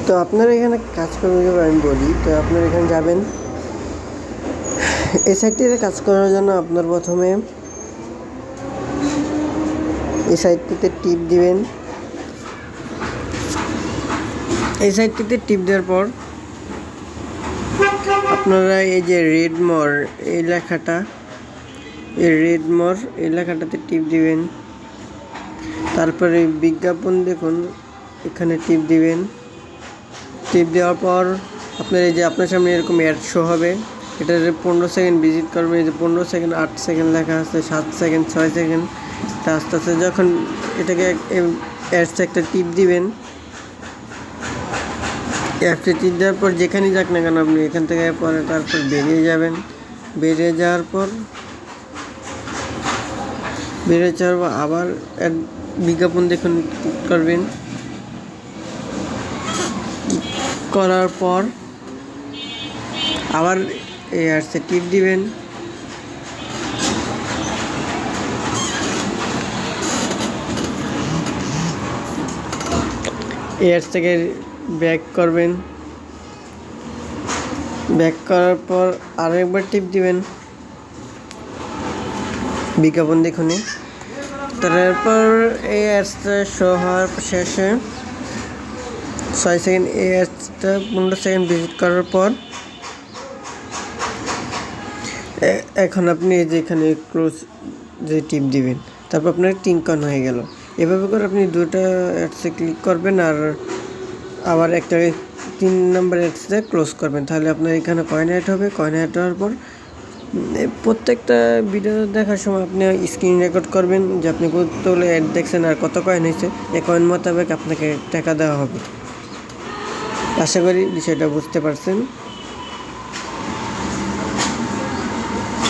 তো আপনারা এখানে কাজ করবেন কিভাবে আমি বলি। তো আপনারা এখানে যাবেন, এই সাইটটিতে কাজ করার জন্য আপনার প্রথমে এই সাইটটিতে টিপ দিবেন। এই সাইটটিতে টিপ দেওয়ার পর আপনারা এই যে রেড মোর এই লেখাটা, এই লেখাটাতে টিপ দিবেন। তারপরে বিজ্ঞাপন দেখুন, এখানে টিপ দিবেন। টিপ দেওয়ার পর আপনার এই যে আপনার সামনে এরকম অ্যাড শো হবে, এটার 15 সেকেন্ড ভিজিট করবেন। এই যে 15 সেকেন্ড, 8 সেকেন্ড লেখা আছে, 7 সেকেন্ড, 6 সেকেন্ড। আস্তে আস্তে যখন এটাকে অ্যাডসে একটা টিপ দিবেন, অ্যাপসে টিপ দেওয়ার পর যেখানেই যাক না কেন আপনি এখান থেকে পরে তারপর বেরিয়ে যাবেন। বেরিয়ে যাওয়ার পর আবার বিজ্ঞাপন দেখুন, ক্লিক করবেন। করার পর আবার এই অ্যাডসে টিপ দিবেন। এই অ্যাডস থেকে ব্যাক করবেন। ব্যাক করার পর আরও একবার টিপ দিবেন বিজ্ঞাপন দেখুন। তারপর এই অ্যাডসটা শো হওয়ার শেষে 6 সেকেন্ড এই অ্যাডসটা 15 সেকেন্ড ভিজিট করার পর এখন আপনি যেখানে ক্লোজ যে টিপ দিবেন, তারপর আপনার টিঙ্কন হয়ে গেল। এভাবে করে আপনি দুটো অ্যাডসে ক্লিক করবেন আর আবার একটা 3 নম্বর অ্যাডসে ক্লোজ করবেন, তাহলে আপনার এখানে কয়েন অ্যাড হবে। কয়েন অ্যাড হওয়ার পর প্রত্যেকটা ভিডিও দেখার সময় আপনি স্ক্রিন রেকর্ড করবেন যে আপনি কতগুলো অ্যাড দেখছেন আর কত কয়েন হয়েছে। এই কয়েন মোতাবেক আপনাকে টাকা দেওয়া হবে। আশা করি বিষয়টা বুঝতে পারছেন।